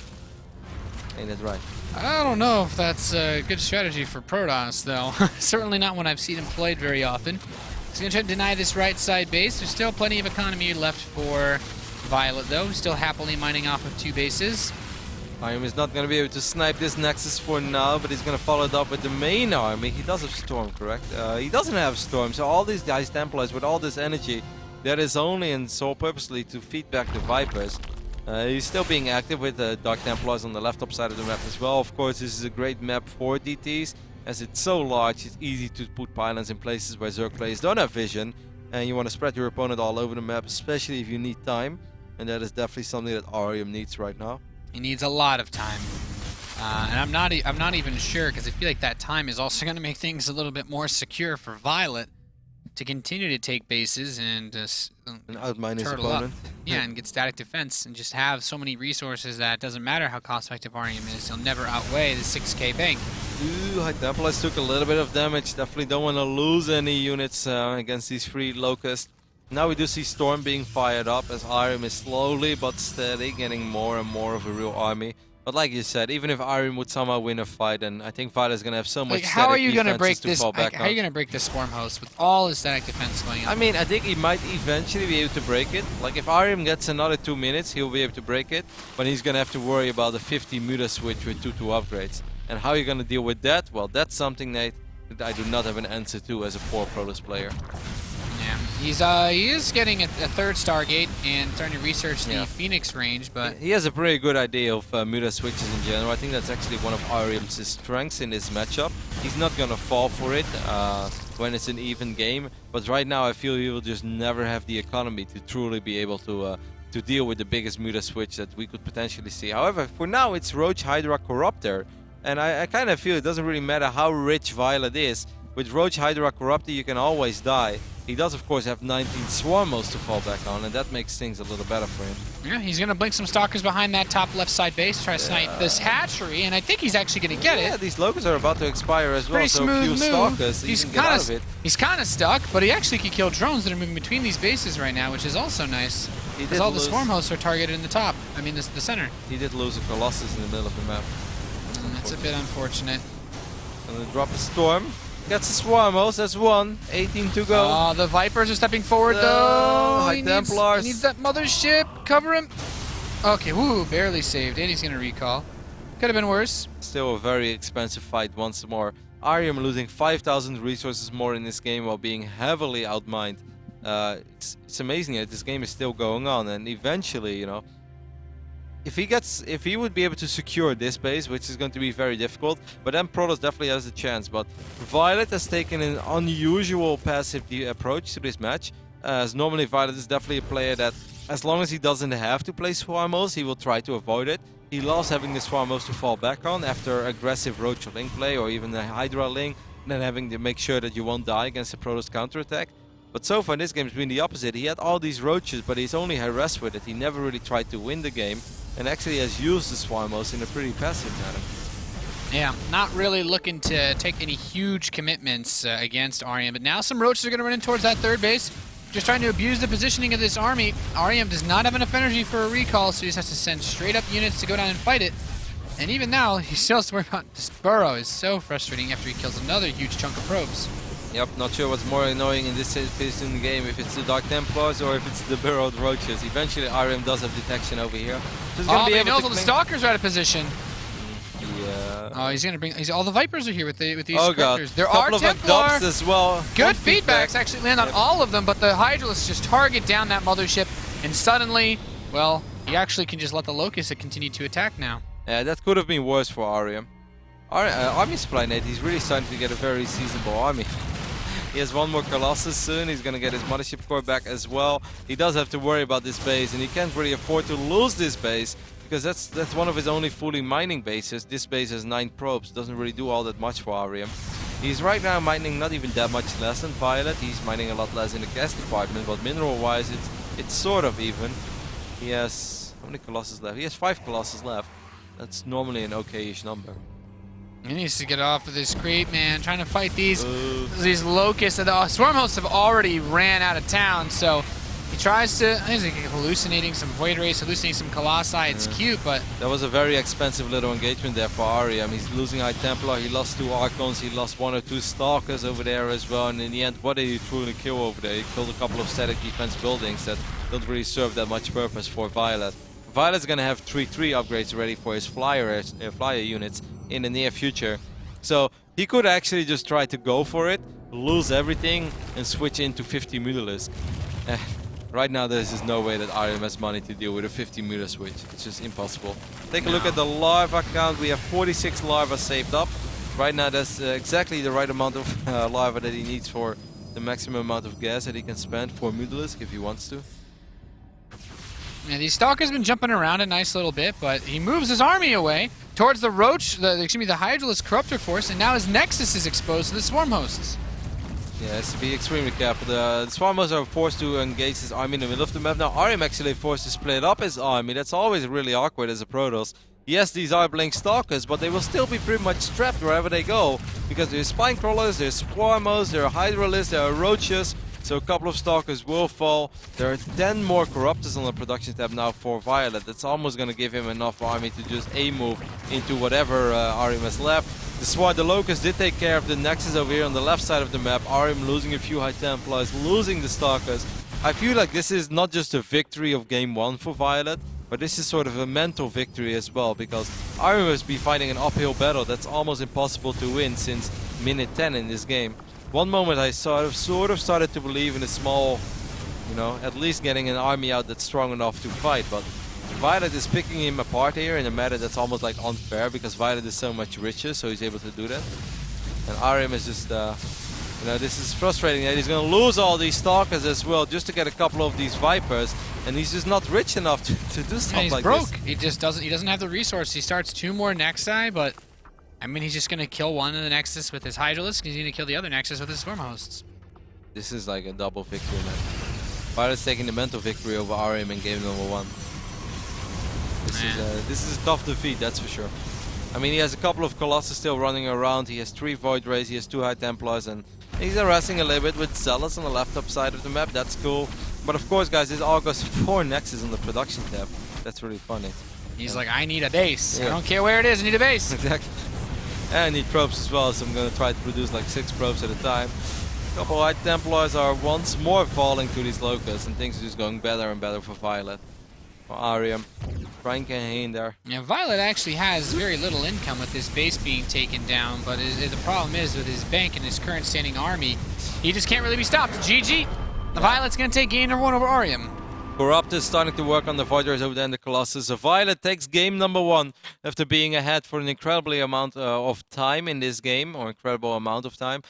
Ain't that right? I don't know if that's a good strategy for Protoss, though. Certainly not one I've seen him played very often. He's going to try to deny this right side base. There's still plenty of economy left for viOlet, though. Still happily mining off of 2 bases. Arium is not going to be able to snipe this Nexus for now, but he's going to follow it up with the main army. He does have Storm, correct? He doesn't have Storm, so all these guys, Templars, with all this energy, that is only and so purposely to feed back the Vipers. He's still being active with the Dark Templars on the left top side of the map as well. Of course, this is a great map for DTs, as it's so large, it's easy to put pylons in places where Zerg players don't have vision, and you want to spread your opponent all over the map, especially if you need time, and that is definitely something that Arium needs right now. He needs a lot of time, and I'm not even sure because I feel like that time is also going to make things a little bit more secure for viOlet to continue to take bases and outmine his turtle opponent. up. Yeah, and get static defense and just have so many resources that it doesn't matter how cost-effective Arium is, he'll never outweigh the 6k bank. Ooh, High Templars took a little bit of damage. Definitely don't want to lose any units against these 3 Locusts. Now we do see Storm being fired up as Arium is slowly but steady getting more and more of a real army. But like you said, even if Arium would somehow win a fight, then I think viOlet is going to have so much how are you going to break this? How are you going to break this Swarm host with all his static defense going on? I mean, I think he might eventually be able to break it. Like if Arium gets another 2 minutes, he'll be able to break it. But he's going to have to worry about the 50 Muta switch with 2-2 upgrades. And how are you going to deal with that? Well, that's something, Nate, that I do not have an answer to as a poor Protoss player. Yeah, he is getting a 3rd Stargate and starting to research the Phoenix range, but he has a pretty good idea of Muta switches in general. I think that's actually one of Arium's strengths in this matchup. He's not gonna fall for it when it's an even game, but right now I feel he will just never have the economy to truly be able to deal with the biggest Muta switch that we could potentially see. However, for now it's Roach Hydra Corruptor, and I kind of feel it doesn't really matter how rich viOlet is. With Roach Hydra Corruptor you can always die. He does, of course, have 19 Swarmos to fall back on, and that makes things a little better for him. Yeah, he's going to blink some Stalkers behind that top left side base, try to snipe this hatchery, and I think he's actually going to get it. Yeah, these Locusts are about to expire as well, Pretty so smooth a few move. Stalkers, he can get out of it. He's kind of stuck, but he actually can kill drones that are moving between these bases right now, which is also nice. Because all the Swarm hosts are targeted in the top, the center. He did lose a Colossus in the middle of the map. That's a bit unfortunate. Gonna drop a Storm. Gets a Swarm host, that's 1. 18 to go. Oh, the Vipers are stepping forward though. High Templars. He needs that mothership. Cover him. Okay, woo, barely saved. And he's gonna recall. Could have been worse. Still a very expensive fight once more. Arium losing 5,000 resources more in this game while being heavily outmined. It's amazing that this game is still going on, and eventually, you know, if he would be able to secure this base, which is going to be very difficult, but then Protoss definitely has a chance. But viOlet has taken an unusual passive approach to this match, as normally viOlet is definitely a player that, as long as he doesn't have to play Swarmos, he will try to avoid it. He loves having the Swarmos to fall back on after aggressive Roach or Link play, or even a Hydra Link, and then having to make sure that you won't die against a Protoss counterattack. But so far this game has been the opposite. He had all these Roaches, but he's only harassed with it. He never really tried to win the game, and actually has used the Swarmos in a pretty passive manner. Yeah, not really looking to take any huge commitments against Arium, but now some Roaches are going to run in towards that 3rd base. Just trying to abuse the positioning of this army. Arium does not have enough energy for a recall, so he just has to send straight up units to go down and fight it. And even now, he still has to worry about this burrow. Is so frustrating after he kills another huge chunk of probes. Yep, not sure what's more annoying in this phase in the game, if it's the Dark Templars or if it's the burrowed roaches. Eventually, Arium does have detection over here. So but he knows all the Stalkers are out of position. Yeah. Oh, he's gonna bring. All the Vipers are here with these Oh god. There are Templar as well. Good feedbacks actually land on all of them, but the Hydralisks just target down that mothership, and suddenly, well, he actually can just let the Locust continue to attack now. Yeah, that could have been worse for Arium. Army Supply Nate, he's really starting to get a very seasonable army. He has one more Colossus soon. He's going to get his Mothership Core back as well. He does have to worry about this base, and he can't really afford to lose this base because that's one of his only fully mining bases. This base has 9 probes. Doesn't really do all that much for Arium. He's right now mining not even that much less than viOlet. He's mining a lot less in the gas department, but mineral-wise, it's sort of even. He has how many Colossus left? He has 5 Colossus left. That's normally an okay-ish number. He needs to get off of this creep, man. Trying to fight these locusts. The swarm hosts have already ran out of town, so he tries to. He's hallucinating some void rays, hallucinating some colossi. It's cute, but that was a very expensive little engagement there for Arium. He's losing High Templar. He lost 2 Archons. He lost 1 or 2 Stalkers over there as well. And in the end, what did he truly kill over there? He killed a couple of static defense buildings that don't really serve that much purpose for viOlet. viOlet's gonna have 3/3 upgrades ready for his flyer units in the near future. So he could actually just try to go for it, lose everything, and switch into 50 Mutalisk. Right now there's just no way that Arium has money to deal with a 50 meter switch. It's just impossible. Take a look at the larva count. We have 46 larva saved up. Right now that's exactly the right amount of larva that he needs for the maximum amount of gas that he can spend for Mutalisk if he wants to. Yeah, these Stalkers been jumping around a nice little bit, but he moves his army away towards the the Hydralisk Corruptor Force, and now his Nexus is exposed to the Swarm Hosts. Yeah, has to be extremely careful. The Swarm Hosts are forced to engage his army in the middle of the map. Now Arium actually forced to split up his army. That's always really awkward as a Protoss. Yes, these are Blink Stalkers, but they will still be pretty much trapped wherever they go, because there's Spine Crawlers, there's Swarm Hosts, there are Hydralisks, there are Roaches. So a couple of Stalkers will fall. There are 10 more Corruptors on the production tab now for viOlet. That's almost going to give him enough army to just A-move into whatever Arium has left. The Locust did take care of the Nexus over here on the left side of the map. Arium losing a few High Templars, losing the Stalkers. I feel like this is not just a victory of Game 1 for viOlet, but this is sort of a mental victory as well, because Arium must be fighting an uphill battle that's almost impossible to win since minute 10 in this game. One moment I sort of started to believe in a small, you know, at least getting an army out that's strong enough to fight, but viOlet is picking him apart here in a meta that's almost like unfair, because viOlet is so much richer, so he's able to do that. And Arium is just, you know, this is frustrating that he's going to lose all these Stalkers as well just to get a couple of these Vipers, and he's just not rich enough to do stuff he's like broke. this. He doesn't have the resource. He starts 2 more Nexi, but I mean, he's just going to kill one of the Nexus with his Hydralisk, and he's going to kill the other Nexus with his Swarm Hosts. This is like a double victory, man. viOlet's taking the mental victory over Arium in game number 1. This is a tough defeat, that's for sure. I mean, he has a couple of Colossus still running around. He has 3 Void Rays, he has 2 High Templars, and he's harassing a little bit with Zealots on the left top side of the map. That's cool. But of course, guys, this all goes 4 Nexus on the production tab. That's really funny. He's like, I need a base. Yeah. I don't care where it is, I need a base. Exactly. And I need probes as well, so I'm going to try to produce like 6 probes at a time. A couple of High Templars are once more falling to these Locusts, and things are just going better and better for viOlet. For Arium. Trying to hang there. Yeah, viOlet actually has very little income with this base being taken down, but the problem is with his bank and his current standing army, he just can't really be stopped. GG! The viOlet's going to take game number 1 over Arium. Corrupt is starting to work on the Void Rays over there in the Colossus. So viOlet takes game number 1 after being ahead for an incredible amount of time in this game, or incredible amount of time.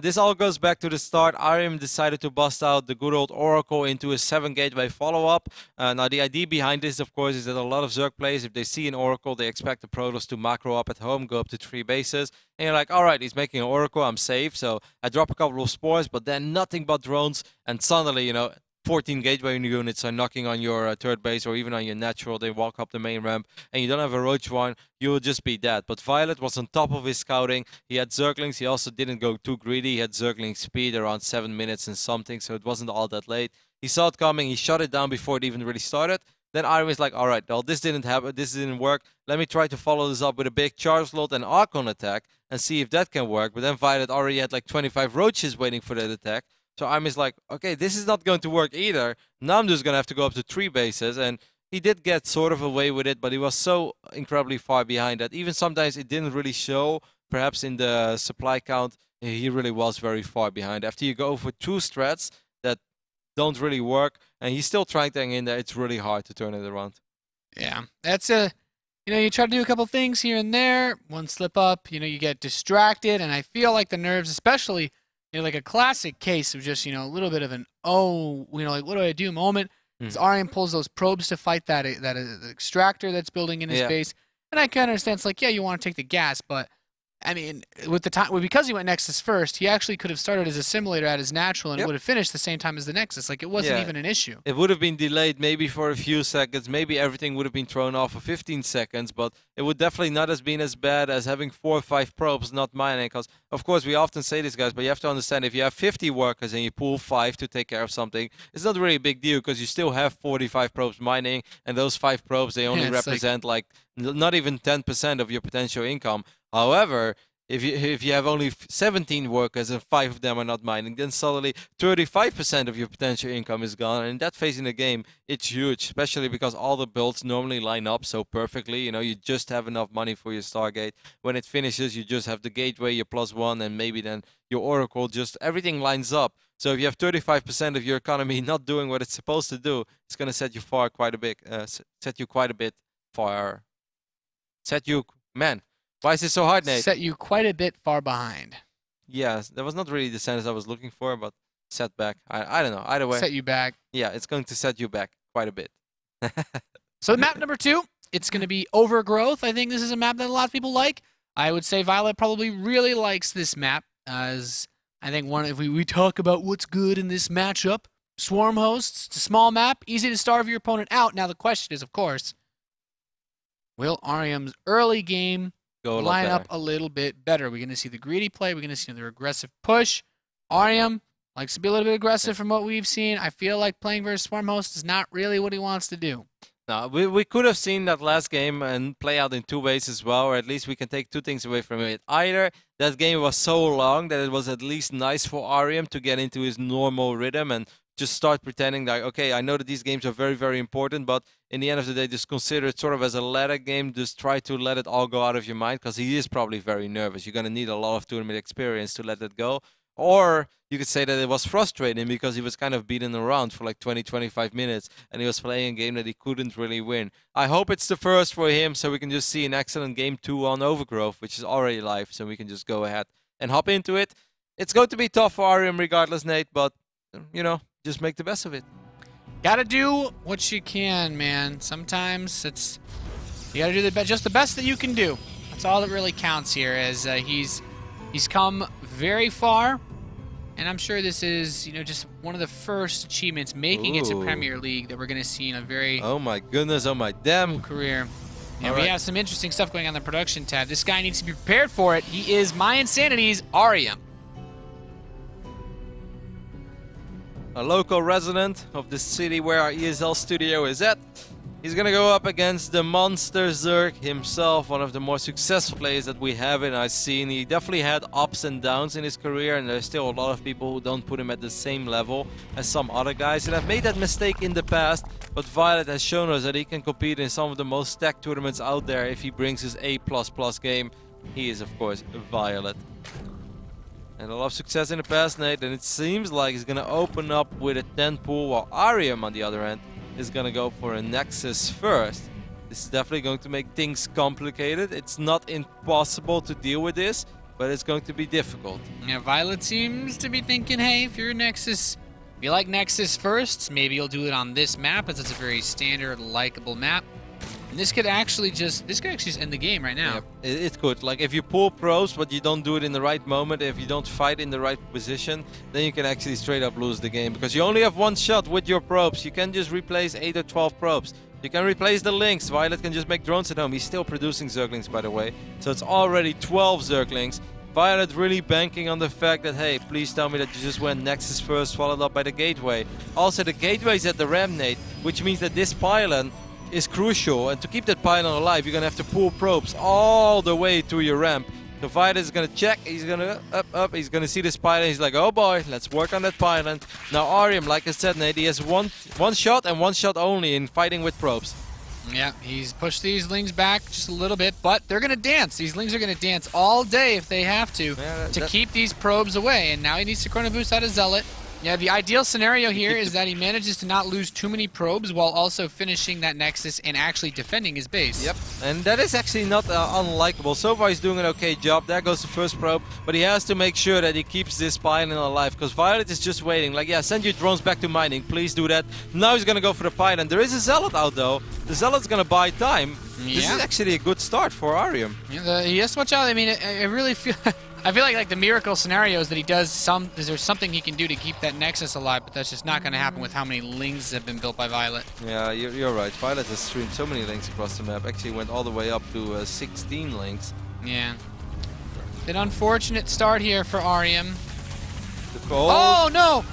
This all goes back to the start. Arium decided to bust out the good old Oracle into a 7 gateway follow-up. Now the idea behind this, of course, is that a lot of Zerg players, if they see an Oracle, they expect the Protoss to macro up at home, go up to 3 bases. And you're like, alright, he's making an Oracle, I'm safe. So I drop a couple of spores, but then nothing but drones. And suddenly, you know, 14 gateway units are knocking on your third base or even on your natural. They walk up the main ramp and you don't have a roach one, you will just be dead. But viOlet was on top of his scouting. He had Zerglings. He also didn't go too greedy. He had Zergling speed around 7 minutes and something, so it wasn't all that late. He saw it coming. He shot it down before it even really started. Then Arium is like, all right, well, this didn't happen, this didn't work. Let me try to follow this up with a big charge slot and Archon attack and see if that can work. But then viOlet already had like 25 roaches waiting for that attack. So Arium is like, okay, this is not going to work either. Now I'm just going to have to go up to 3 bases. And he did get sort of away with it, but he was so incredibly far behind that even sometimes it didn't really show. Perhaps in the supply count, he really was very far behind. After you go for 2 strats that don't really work, and he's still trying to hang in there, it's really hard to turn it around. Yeah, that's a, you try to do a couple things here and there, one slip up, you get distracted, and I feel like the nerves, especially, like a classic case of just, a little bit of an, like, what do I do moment, as Arium pulls those probes to fight that extractor that's building in his base, and I can understand, it's like, yeah, you want to take the gas, but I mean, with the time, because he went Nexus first, he actually could have started as a simulator at his natural and would have finished the same time as the Nexus. Like, it wasn't even an issue. It would have been delayed maybe for a few seconds. Maybe everything would have been thrown off for 15 seconds, but it would definitely not have been as bad as having 4 or 5 probes not mining. Because, of course, we often say this, guys, but you have to understand, if you have 50 workers and you pull 5 to take care of something, it's not really a big deal because you still have 45 probes mining, and those 5 probes, they only represent like not even 10% of your potential income. However, if you have only 17 workers and 5 of them are not mining, then suddenly 35% of your potential income is gone. And in that phase in the game, it's huge, especially because all the builds normally line up so perfectly. You just have enough money for your Stargate. When it finishes, you just have the gateway, your +1, and maybe then your Oracle. Just everything lines up. So if you have 35% of your economy not doing what it's supposed to do, it's going to set you quite a bit far. Man. Why is it so hard, Nate? Set you quite a bit far behind. Yeah, that was not really the sentence I was looking for, but set back. I don't know. Either way. Set you back. Yeah, it's going to set you back quite a bit. So map number 2, it's going to be Overgrowth. I think this is a map that a lot of people like. I would say viOlet probably really likes this map, as I think if we talk about what's good in this matchup, Swarm Hosts, it's a small map, easy to starve your opponent out. Now the question is, of course, will Arium's early game line up a little bit better? We're going to see the greedy play. We're going to see the aggressive push. Arium likes to be a little bit aggressive from what we've seen. I feel like playing versus Swarm Host is not really what he wants to do. No, we could have seen that last game and play out in 2 ways as well, or at least we can take 2 things away from it. Either that game was so long that it was at least nice for Arium to get into his normal rhythm and just start pretending like, okay, I know that these games are very, very important, but in the end of the day, just consider it sort of as a ladder game. Just try to let it all go out of your mind, because he is probably very nervous. You're going to need a lot of tournament experience to let it go. Or you could say that it was frustrating because he was kind of beaten around for like 20-25 minutes, and he was playing a game that he couldn't really win. I hope it's the first for him, so we can just see an excellent game 2 on Overgrowth, which is already live, so we can just go ahead and hop into it. It's going to be tough for Arium regardless, Nate, but, just make the best of it. Gotta do what you can, man. Sometimes you gotta do just the best that you can do. That's all that really counts here. As he's come very far, and I'm sure this is just one of the first achievements making it to Premier League that we're gonna see in a very oh my goodness, oh my damn career. And we have some interesting stuff going on in the production tab. This guy needs to be prepared for it. He is my Insanity's Arium. A local resident of the city where our ESL studio is at. He's gonna go up against the monster Zerg himself, one of the more successful players that we have in our scene. He definitely had ups and downs in his career, and there's still a lot of people who don't put him at the same level as some other guys. And I've made that mistake in the past, but viOlet has shown us that he can compete in some of the most stacked tournaments out there if he brings his A++ game. He is, of course, viOlet. And a lot of success in the past, Nate, and it seems like he's going to open up with a 10 pool, while Arium, on the other end, is going to go for a Nexus first. This is definitely going to make things complicated. It's not impossible to deal with this, but it's going to be difficult. Yeah, viOlet seems to be thinking, hey, if you're Nexus, if you like Nexus first, maybe you'll do it on this map, as it's a very standard, likable map. And this could actually just end the game right now. Yeah, it could. Like, if you pull probes, but you don't do it in the right moment, if you don't fight in the right position, then you can actually straight up lose the game. Because you only have 1 shot with your probes. You can just replace 8 or 12 probes. You can replace the links. viOlet can just make drones at home. He's still producing Zerglings, by the way. So it's already 12 Zerglings. viOlet really banking on the fact that, hey, please tell me that you just went Nexus first, followed up by the Gateway. Also, the Gateway's at the ramp, Nate. which means that this pylon is crucial. And to keep that pylon alive, you're going to have to pull probes all the way to your ramp. So viOlet is going to check, he's going to up, he's going to see this pylon, he's like, oh boy, let's work on that pylon. Now Arium, like I said, Nate, he has one shot and one shot only in fighting with probes. Yeah, he's pushed these Lings back just a little bit, but they're going to dance. These Lings are going to dance all day if they have to keep these probes away. And now he needs to Chrono Boost out of Zealot. Yeah, the ideal scenario here is that he manages to not lose too many probes while also finishing that Nexus and actually defending his base. Yep, and that is actually not unlikable. So far he's doing an okay job. There goes the first probe, but he has to make sure that he keeps this pylon alive, because viOlet is just waiting. Like, yeah, send your drones back to mining, please do that. Now he's gonna go for the pylon. There is a Zealot out though. The Zealot's gonna buy time. Yeah. This is actually a good start for Arium. Yeah, he has to watch out. I mean, I really feel... I feel like the miracle scenario is that he does there's something he can do to keep that Nexus alive, but that's just not going to happen with how many Lings have been built by viOlet. Yeah, you're right. viOlet has streamed so many Lings across the map. Actually went all the way up to 16 Lings. Yeah. An unfortunate start here for Arium. Oh no!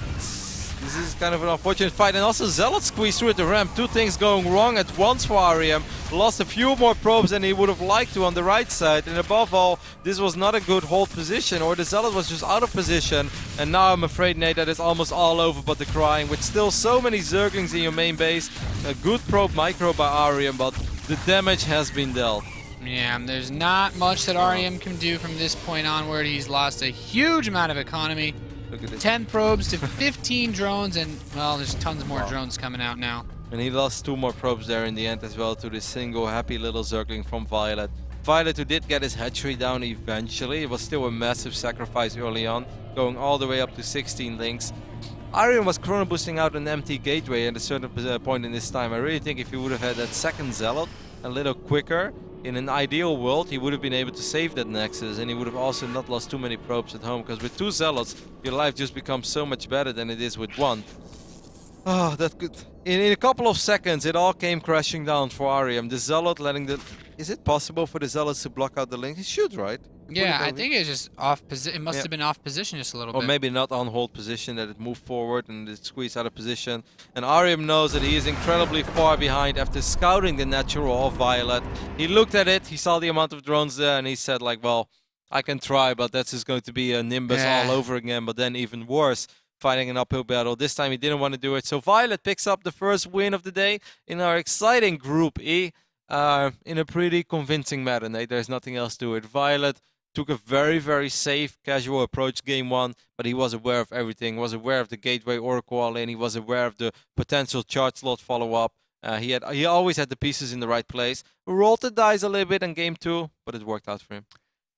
This is kind of an unfortunate fight, and also Zealot squeezed through at the ramp. Two things going wrong at once for Arium. Lost a few more probes than he would have liked to on the right side, and above all, this was not a good hold position, or the Zealot was just out of position. And now I'm afraid, Nate, that it's almost all over but the crying, with still so many Zerglings in your main base. A good probe micro by Arium, but the damage has been dealt. Yeah, there's not much that Arium can do from this point onward. He's lost a huge amount of economy. Look at this. 10 probes to 15 drones, and, well, there's tons more drones coming out now. And he lost 2 more probes there in the end as well to this single happy little Zergling from viOlet. viOlet, who did get his hatchery down eventually. It was still a massive sacrifice early on, going all the way up to 16 Lings. Arium was chrono boosting out an empty gateway at a certain point in this time. I really think if he would have had that second Zealot a little quicker, in an ideal world, he would have been able to save that Nexus, and he would have also not lost too many probes at home, because with 2 Zealots, your life just becomes so much better than it is with 1. Oh, that could... In a couple of seconds, it all came crashing down for Arium. The Zealot letting the... Is it possible for the Zealots to block out the Link? It should, right? Yeah, I think it's just off position. It must have been off position just a little bit. Or maybe not on hold position, that it moved forward and it squeezed out of position. And Arium knows that he is incredibly far behind after scouting the natural of viOlet. He looked at it, he saw the amount of drones there, and he said, like, well, I can try, but that's just going to be a Nimbus all over again, but then even worse, fighting an uphill battle. This time he didn't want to do it. So viOlet picks up the first win of the day in our exciting Group E in a pretty convincing manner, Nate. There's nothing else to it. viOlet took a very, very safe, casual approach game 1, but he was aware of everything. Was aware of the gateway Oracle all in. He was aware of the potential charge slot follow-up. He always had the pieces in the right place. Rolled the dice a little bit in game 2, but it worked out for him.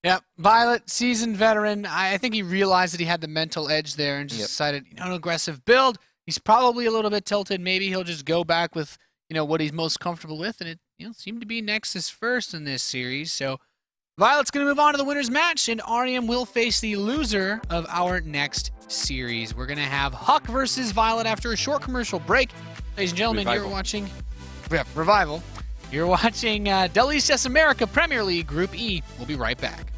Yeah, viOlet, seasoned veteran. I think he realized that he had the mental edge there and just decided, an aggressive build. He's probably a little bit tilted. Maybe he'll just go back with, what he's most comfortable with, and it, seemed to be Nexus first in this series. So viOlet's going to move on to the winner's match, and Arium will face the loser of our next series. We're going to have Huck versus viOlet after a short commercial break. Ladies and gentlemen, you're watching... Revival. You're watching WCS America Premier League Group E. We'll be right back.